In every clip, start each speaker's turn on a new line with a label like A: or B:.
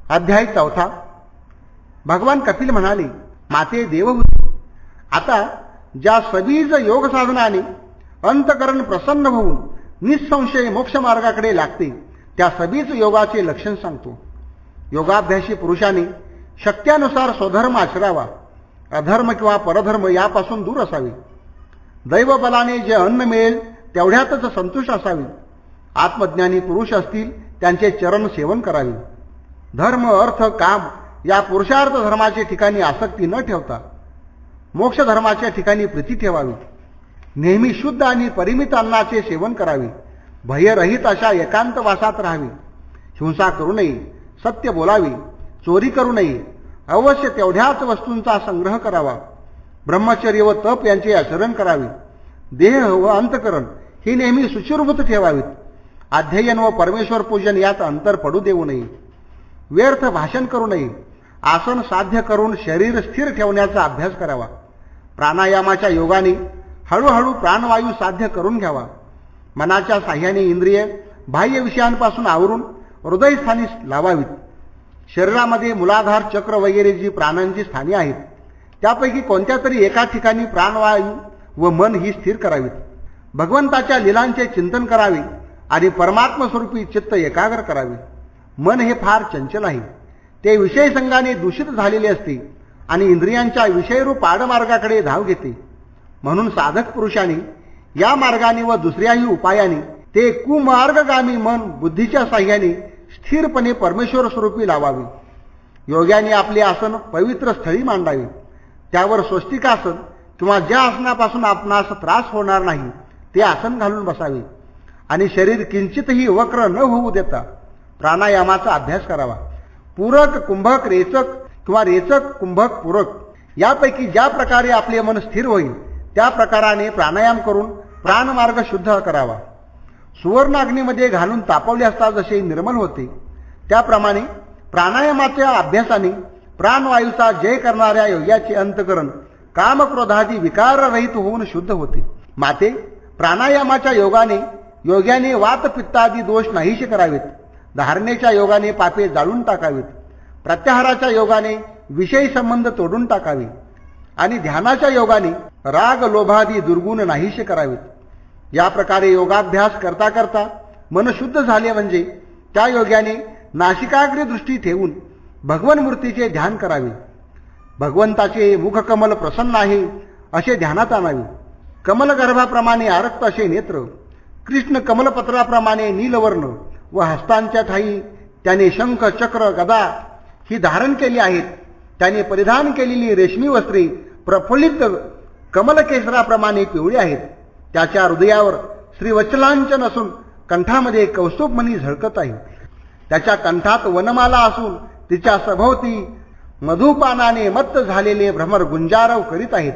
A: अध्याय 4. भगवान कपिल म्हणाले, माते देवहूती, आता ज्या सबीज योग साधनाने अंतकरण प्रसन्न होऊन निसंशय मोक्ष मार्गाकडे लागते त्या सबीज योगाचे लक्षण सांगतो. योगाभ्यासी पुरुषाने शक्त्यानुसार स्वधर्म आचरावा, अधर्म किंवा परधर्म यापासून दूर असावे. दैवबलाने जे अन्न मिळेल तेवढ्यातच संतुष्ट असावे. आत्मज्ञानी पुरुष असतील त्यांचे चरण सेवन करावे. धर्म अर्थ काम या पुरुषार्थ धर्माचे ठिकाणी आसक्ती न ठेवता मोक्ष धर्माच्या ठिकाणी प्रीती ठेवावी. नेहमी शुद्ध आणि परिमित अन्नाचे सेवन करावे. भयरहित अशा एकांतवासात राहावे. हिंसा करू नये, सत्य बोलावे, चोरी करू नये, अवश्य तेवढ्याच वस्तूंचा संग्रह करावा. ब्रह्मचर्य व तप यांचे आचरण करावे. देह व अंतकरण ही नेहमी सुचिरभूत ठेवावीत. अध्ययन व परमेश्वर पूजन यात अंतर पडू देऊ नये. व्यर्थ भाषण करू नये. आसन साध्य करून शरीर स्थिर ठेवण्याचा अभ्यास करावा. प्राणायामाच्या योगाने हळूहळू प्राणवायू साध्य करून घ्यावा. मनाच्या साह्याने इंद्रिय बाह्य विषयांपासून आवरून हृदयस्थानी लावावीत. शरीरामध्ये मूलाधार चक्र वगैरे जी प्राणांची स्थाने आहेत त्यापैकी कोणत्या तरी एका ठिकाणी प्राणवायू व मन ही स्थिर करावीत. भगवंताच्या लीलांचे चिंतन करावे आणि परमात्मस्वरूपी चित्त एकाग्र करावे. मन हे फार चंचल आहे. ते विषयसंगाने दूषित झालेले असते आणि इंद्रियांच्या विषयरूप आडमार्गाकडे धाव घेते. म्हणून साधक पुरुषाने या मार्गाने व दुसऱ्याही उपायाने ते कुमार्गगामी मन बुद्धीच्या साह्याने स्थिरपणे परमेश्वर स्वरूपी लावावे. योग्याने आपले आसन पवित्र स्थळी मांडावे. त्यावर स्वस्तिकासन किंवा ज्या आसनापासून आपणास त्रास होणार नाही ते आसन घालून बसावे आणि शरीर किंचितही वक्र न होऊ देता प्राणायामाचा अभ्यास करावा. पूरक, कुंभक, रेचक किंवा रेचक, कुंभक, पूरक यापैकी ज्या प्रकारे आपले मन स्थिर होईल त्या प्रकाराने प्राणायाम करून प्राणमार्ग शुद्ध करावा. सुवर्णाग्नीमध्ये घालून तापवले असता जसे निर्मल होते त्याप्रमाणे प्राणायामाच्या अभ्यासाने प्राणवायूचा जय करणाऱ्या योग्याचे अंतकरण कामक्रोधादी विकाररहित होऊन शुद्ध होते. माते, प्राणायामाच्या योग्याने वात पित्तादी दोष नाहीसे करावेत. धारणेच्या योगाने पापे जाळून टाकावीत. प्रत्याहाराच्या योगाने विषय संबंध तोडून टाकावे आणि ध्यानाच्या योगाने राग लोभादी दुर्गुण नाहीसे करावेत. या प्रकारे योगाभ्यास करता करता मन शुद्ध झाले म्हणजे त्या योग्याने नासिकाग्रे दृष्टी ठेवून भगवन मूर्तीचे ध्यान करावे. भगवंताचे मुखकमल प्रसन्न आहे असे ध्यानात आणावे. कमलगर्भाप्रमाणे आरक्त असे नेत्र, कृष्ण कमलपत्राप्रमाणे नीलवर्ण व हस्तांच्या ठाई त्याने शंख, चक्र, गदा ही धारण केली आहेत. त्याने परिधान केलेली रेशमी वस्त्रे प्रफुल्लित कमलकेसराप्रमाणे पिवळी आहेत. त्याच्या हृदयावर श्रीवत्सलांचन असून कंठामध्ये कौस्तुभमणी झळकत आहे. त्याच्या कंठात वनमाला असून तिच्या सभोवती मधुपानाने मत्त झालेले भ्रमर गुंजारव करीत आहेत.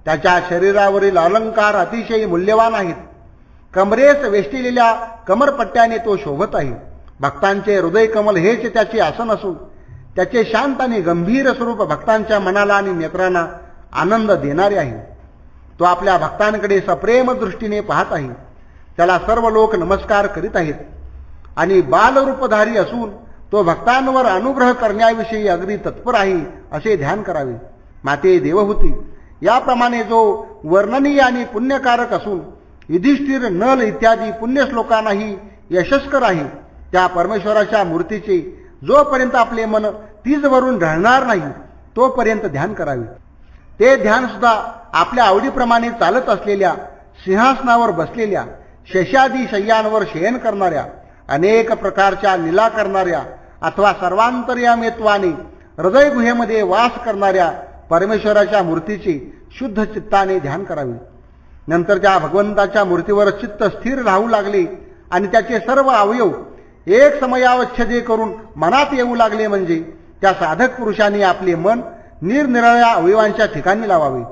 A: त्याच्या शरीरावरील अलंकार अतिशय मूल्यवान आहेत. कमरेस वेष्टिलेल्या कमरपट्ट्याने तो शोभत आहे. भक्तांचे हृदय कमल हेच त्याचे आसन असून त्याचे शांत आणि गंभीर स्वरूप भक्तांच्या मनाला आणि नेत्रांना आनंद देणारे आहे. तो आपल्या भक्तांकडे सप्रेम दृष्टीने पाहत आहे. त्याला सर्व लोक नमस्कार करीत आहेत आणि बालरूपधारी असून तो भक्तांवर अनुग्रह करण्याविषयी अगदी तत्पर आहे असे ध्यान करावे. माते देवहूती, याप्रमाणे जो वर्णनीय आणि पुण्यकारक असून युधिष्ठिर, नल इत्यादी पुण्यश्लोकांनाही यशस्कर आहे त्या परमेश्वराच्या मूर्तीचे जोपर्यंत आपले मन तीजवरून ढळणार नाही तोपर्यंत ध्यान करावे. ते ध्यान सुद्धा आपल्या आवडीप्रमाणे चालत असलेल्या, सिंहासनावर बसलेल्या, शेषादी शय्यांवर शयन करणाऱ्या, अनेक प्रकारच्या लीला करणाऱ्या अथवा सर्वांतर्यामित्वाने हृदयगुहेमध्ये वास करणाऱ्या परमेश्वराच्या मूर्तीचे शुद्ध चित्ताने ध्यान करावे. नंतर त्या भगवंताच्या मूर्तीवर चित्त स्थिर राहू लागले आणि त्याचे सर्व अवयव एक समयावच्छेदे करून मनात येऊ लागले म्हणजे त्या साधक पुरुषांनी आपले मन निरनिराळ्या अवयवांच्या ठिकाणी लावावे.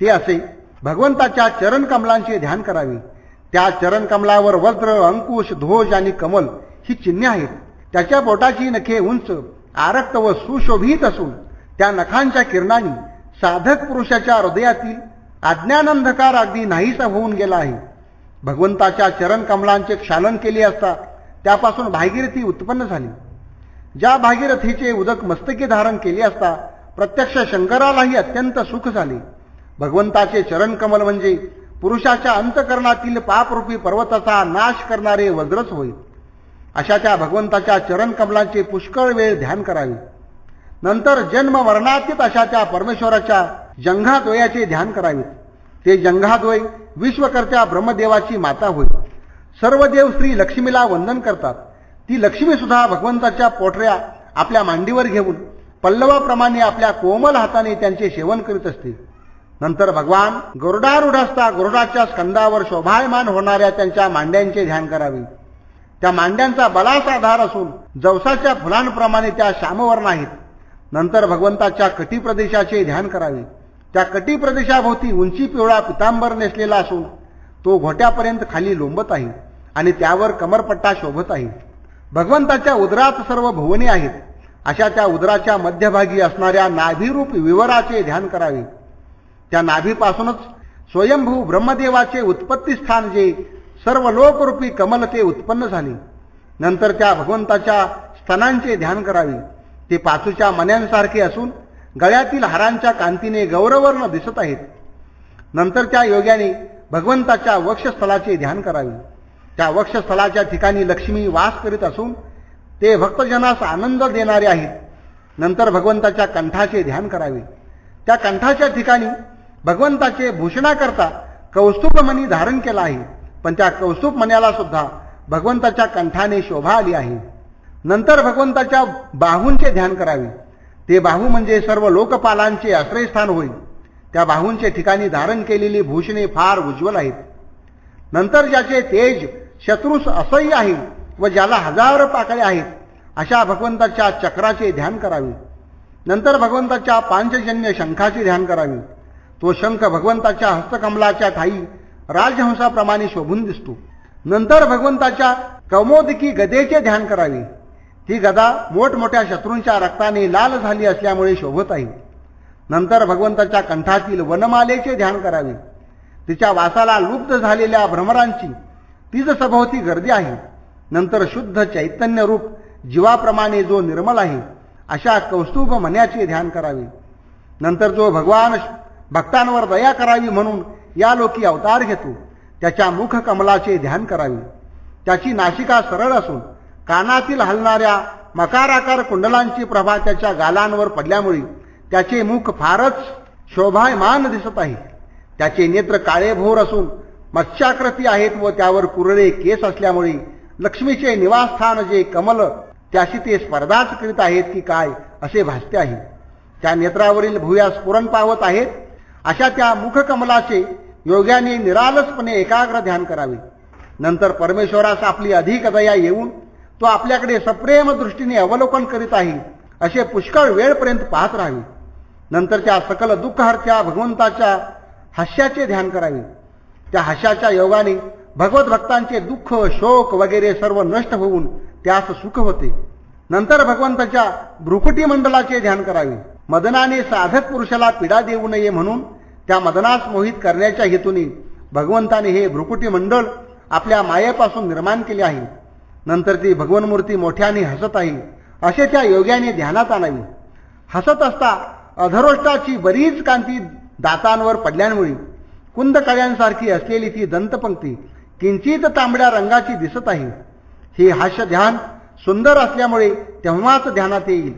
A: ते असे भगवंताच्या चरणकमलांचे ध्यान करावे. त्या चरणकमलावर वज्र, अंकुश, ध्वज आणि कमल ही चिन्हे आहेत. त्याच्या बोटाची नखे उंच, आरक्त व सुशोभित असून त्या नखांच्या किरणांनी साधक पुरुषाच्या हृदयातील अज्ञानंधकार अगदी नाहीसा होऊन गेला आहे. भगवंताच्या चरणकमलांचे क्षालन केले असता त्यापासून भागीरथी उत्पन्न झाली. ज्या भागीरथीचे उदक मस्तकी धारण केले असता प्रत्यक्ष शंकरालाही अत्यंत सुख झाले. भगवंताचे चरणकमल म्हणजे पुरुषाच्या अंतकरणातील पापरूपी पर्वताचा नाश करणारे वज्रच होय. अशा त्या भगवंताच्या चरणकमलांचे पुष्कळ वेळ ध्यान करावे. नंतर जन्म मरणातीत अशा त्या परमेश्वराच्या जंघाद्वयाचे ध्यान करावे. ते जंघाद्वय विश्वकर्त्या ब्रह्मदेवाची माता होय. सर्व देव श्री लक्ष्मीला वंदन करतात. ती लक्ष्मी सुद्धा भगवंताच्या पोटऱ्या आपल्या मांडीवर घेऊन पल्लवाप्रमाणे आपल्या कोमल हाताने त्यांचे सेवन करीत असते. नंतर भगवान गरुडारूढ असता गरुडाच्या स्कंदावर शोभायमान होणाऱ्या त्यांच्या मांड्यांचे ध्यान करावे. त्या मांड्यांचा बलास आधार असून जवसाच्या फुलांप्रमाणे त्या श्यामवर्ण आहेत. नंतर भगवंताच्या कटी प्रदेशाचे ध्यान करावे. त्या कटी प्रदेशाभोवती उंची पिवळा पितांबर नेसलेला असून तो घोट्यापर्यंत खाली लोंबत आहे आणि त्यावर कमरपट्टा शोभत आहे. भगवंताच्या उदरात सर्व भुवने आहेत. अशा त्या उदराच्या मध्यभागी असणाऱ्या नाभीरूप विवराचे ध्यान करावे. त्या नाभीपासूनच स्वयंभू ब्रह्मदेवाचे उत्पत्ती स्थान जे सर्व लोकरूपी कमल ते उत्पन्न झाले. नंतर त्या भगवंताच्या स्तनांचे ध्यान करावे. ते पाचूच्या मण्यांसारखे असून गळ्यातील हारांच्या कांतीने गौरवर्ण दिसत आहेत. नंतर त्या योग्याने भगवंताच्या वक्षस्थलाचे ध्यान करावे. त्या वक्षस्थलाच्या ठिकाणी लक्ष्मी वास करीत असून ते भक्तजनास आनंद देणारे आहेत. नंतर भगवंताच्या कंठाचे ध्यान करावे. त्या कंठाच्या ठिकाणी भगवंताचे भूषणाकरता कौस्तुभमणी धारण केला आहे, पण त्या कौस्तुभमण्याला सुद्धा भगवंताच्या कंठाने शोभा आली आहे. नंतर भगवंताच्या बाहूंचे ध्यान करावे. ते बाहू म्हणजे सर्व लोकपालांचे आश्रयस्थान होईल. त्या बाहूंचे ठिकाणी धारण केलेली भूषणे फार उज्ज्वल आहेत. नंतर ज्याचे तेज शत्रूस असह्य आहे व ज्याला हजार पाकळ्या आहेत अशा भगवंताच्या चक्राचे ध्यान करावे. नंतर भगवंताच्या पांचजन्य शंखाचे ध्यान करावे. तो शंख भगवंताच्या हस्तकमलाच्या ठाई राजहंसाप्रमाणे शोभून दिसतो. नंतर भगवंताच्या कौमोदकी गदेचे ध्यान करावे. ती गदा मोठमोठ्या शत्रूंच्या रक्ताने लाल झाली असल्यामुळे शोभत आहे. नंतर भगवंताच्या कंठातील वनमालेचे ध्यान करावे. तिच्या वासाला लुप्त झालेल्या भ्रमरांची तीच सभोवती गर्दी आहे. नंतर शुद्ध चैतन्य रूप जीवाप्रमाणे जो निर्मल आहे अशा कौस्तुभ मण्याचे ध्यान करावे. नंतर जो भगवान भक्तांवर दया करावी म्हणून या लोकी अवतार घेतो त्याच्या मुख कमलाचे ध्यान करावे. त्याची नासिका सरळ असून कानातील हलणाऱ्या मकाराकार कुंडलांची प्रभा त्याच्या गालांवर पडल्यामुळे त्याचे मुख फारच शोभायमान दिसत आहे. त्याचे नेत्र काळेभोर असून मत्स्याकृती आहेत व त्यावर कुरळे केस असल्यामुळे लक्ष्मीचे निवासस्थान जे कमल त्याशी ते स्पर्धाच करीत आहेत की काय असे भासते आहे. त्या नेत्रावरील भुया स्फुरण पावत आहेत. अशा त्या मुखकमलाचे योग्याने निरालसपणे एकाग्र ध्यान करावे. नंतर परमेश्वरास आपली अधिक दया येऊन तो आपल्याकडे सप्रेम दृष्टीने अवलोकन करीत आहे असे पुष्कळ वेळपर्यंत पाहत राहावे. नंतर त्या सकल दुःखहर्त्या भगवंताच्या हास्याचे ध्यान करावे. त्या हास्याच्या योगाने भगवत भक्तांचे दुःख शोक वगैरे सर्व नष्ट होऊन त्यास सुख होते. नंतर भगवंताच्या भ्रुकुटी मंडलाचे ध्यान करावे. मदनाने साधक पुरुषाला पीडा देऊ नये म्हणून त्या मदनास मोहित करण्याच्या हेतूने भगवंताने हे भ्रुकुटी मंडल आपल्या मायेपासून निर्माण केले आहे. नंतर ती भगवन मूर्ती मोठ्याने हसत आहे असे त्या योग्याने ध्यानात आणावी. हसत असता अधरोष्टाची बरीच कांती दातांवर पडल्यामुळे कुंदकळ्यांसारखी असलेली ती दंतपंक्ती किंचित तांबड्या रंगाची दिसत आहे. हे हास्य ध्यान सुंदर असल्यामुळे तेव्हाच ध्यानात येईल.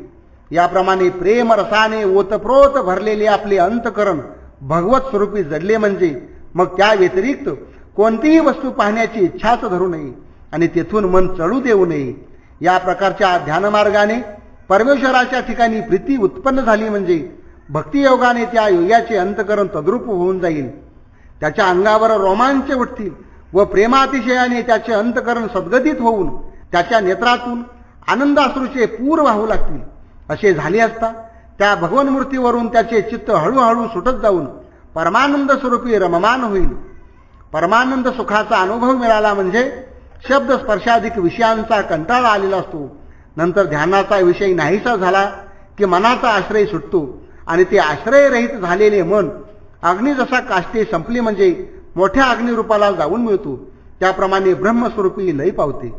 A: याप्रमाणे प्रेम रसाने ओतप्रोत भरलेले आपले अंतकरण भगवत स्वरूपी जडले म्हणजे मग त्या व्यतिरिक्त कोणतीही वस्तू पाहण्याची इच्छाच धरू नये आणि तेथून मन चढू देऊ नये. या प्रकारच्या ध्यानमार्गाने परमेश्वराच्या ठिकाणी प्रीती उत्पन्न झाली म्हणजे भक्तियोगाने त्या योग्याचे अंतकरण तद्रूप होऊन जाईल. त्याच्या अंगावर रोमांच उठतील व प्रेमातिशयाने त्याचे अंतकरण सद्गदित होऊन त्याच्या नेत्रातून आनंदाश्रूचे पूर वाहू लागतील. असे झाले असता त्या भगवन मूर्तीवरून त्याचे चित्त हळूहळू सुटत जाऊन परमानंद स्वरूपी रममान होईल. परमानंद सुखाचा अनुभव मिळाला म्हणजे शब्द स्पर्शाधिक विषयांचा कंटाळा आलेला असतो. नंतर ध्यानाचा विषय नाहीसा झाला की मनाचा आश्रय सुटतो आणि ते आश्रयरहित झालेले मन अग्नी जसा काष्टे संपली म्हणजे मोठ्या अग्निरूपाला जाऊन मिळतो त्याप्रमाणे ब्रह्मस्वरूपी लय पावते.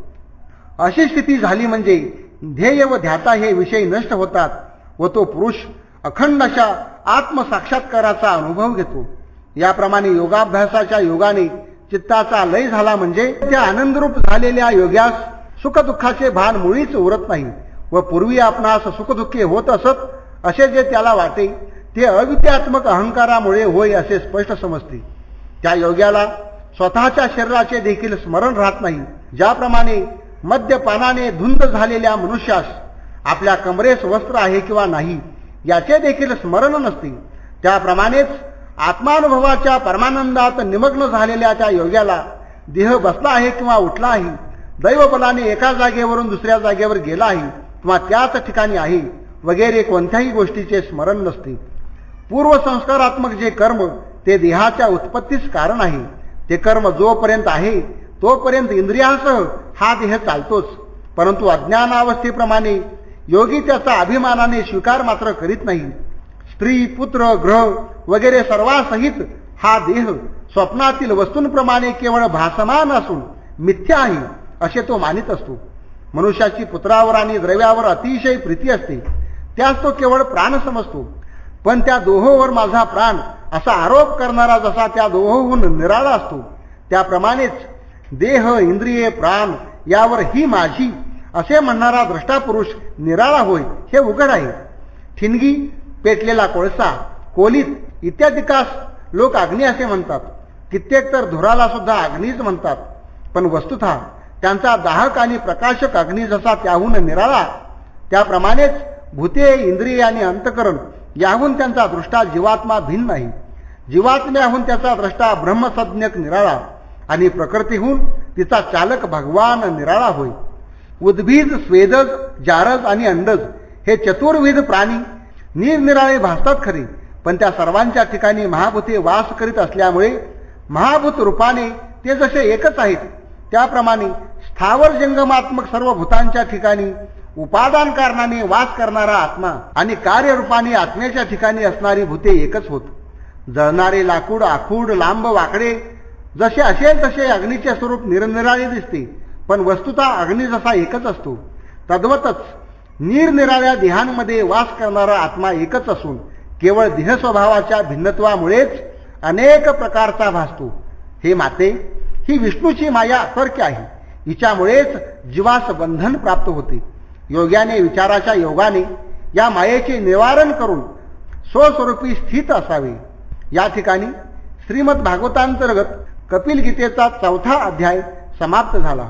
A: अशी स्थिती झाली म्हणजे ध्येय व ध्याता हे विषय नष्ट होतात व तो पुरुष अखंड अशा आत्मसाक्षात्काराचा अनुभव घेतो. याप्रमाणे योगाभ्यासाच्या योगाने चित्ताचा लय झाला म्हणजे त्या आनंदरूप झालेल्या योग्यास सुखदुःखाचे भान मुळीच उरत नाही व पूर्वी आपणास सुखदुःखे होत असत असे जे त्याला वाटे ते अविद्यात्मक अहंकारामुळे होय असे स्पष्ट समजते. त्या योग्याला स्वतःच्या शरीराचे देखील स्मरण राहत नाही. ज्याप्रमाणे मद्यपानाने धुंद झालेल्या मनुष्यास आपल्या कमरेस वस्त्र आहे किंवा नाही याचे देखील स्मरण नसते, त्याप्रमाणेच आत्मानुभवाच्या परमानंदात निमग्न झालेल्या त्या योग्याला देह बसला आहे किंवा उठला आहे, दैवबलाने एका जागेवरून दुसऱ्या जागेवर गेला आहे किंवा त्याच ठिकाणी आहे वगैरे कोणत्याही गोष्टीचे स्मरण नसते. पूर्वसंस्कारात्मक जे कर्म ते देहाच्या उत्पत्तीस कारण आहे. ते कर्म जोपर्यंत आहे तोपर्यंत इंद्रियांसह हा देह चालतोच, परंतु अज्ञानावस्थेप्रमाणे योगी त्याचा अभिमानाने स्वीकार मात्र करीत नाही. स्त्री पुत्र ग्रह वगैरे सर्वांसहित हा देह स्वप्नातील वस्तूंप्रमाणे केवळ भासमान असून मिथ्या आहे असे तो मानित असतो. मनुष्याची पुत्रावर आणि द्रव्यावर अतिशय प्रीती असते, त्यास तो केवळ प्राण समजतो. पण त्या दोहोवर माझा प्राण असा आरोप करणारा जसा त्या दोहोहून निराळा असतो, त्याप्रमाणेच देह इंद्रिये प्राण यावर ही माझी असे म्हणणारा द्रष्टा पुरुष निराळा होय हे उघड आहे. ठिणगी, पेटलेला कोळसा, कोलीत इत्यादिकास लोक अग्नी असे म्हणतात. कित्येक तर धुराला सुद्धा अग्नीच म्हणतात. पण वस्तुतः त्यांचा दाहक आणि प्रकाशक अग्नी जसा त्याहून निराळा, त्याप्रमाणेच भूते इंद्रिये आणि अंतकरण याहून त्यांचा दृष्टा जीवात्मा भिन्न नाही. जीवात्म्याहून त्याचा द्रष्टा ब्रह्मसज्ञक निराळा आणि प्रकृतीहून तिचा चालक भगवान निराळा होय. उद्भिज, स्वेदज, जारज आणि अंडज हे चतुर्विध प्राणी निरनिराळे भासतात खरे, पण त्या सर्वांच्या ठिकाणी महाभूते वास करीत असल्यामुळे महाभूत रूपाने ते जसे एकच आहेत, त्याप्रमाणे स्थावर जंगमात्मक सर्व भूतांच्या ठिकाणी उपादान कारणाने वास करणारा आत्मा आणि कार्यरूपाने आत्म्याच्या ठिकाणी असणारी भूते एकच होत. जळणारे लाकूड, आखूड, लांब, वाकडे जसे असेल तसे अग्नीचे स्वरूप निरनिराळे दिसते, पण वस्तुतः अग्नी जसा एकच असतो, तद्वतच निरनिराळ्या देहांमध्ये वास करणारा आत्मा एकच असून केवळ देह स्वभावाच्या भिन्नत्वामुळेच अनेक प्रकारचा भासतो. हे माते, ही विष्णूची माया असर्क्य आहे. हिच्यामुळेच जीवास बंधन प्राप्त होते. योग्याने विचाराच्या योगाने या मायेचे निवारण करून स्वस्वरूपी स्थित असावे. या ठिकाणी श्रीमद भागवतांतर्गत कपिल गीतेचा 4था अध्याय समाप्त झाला.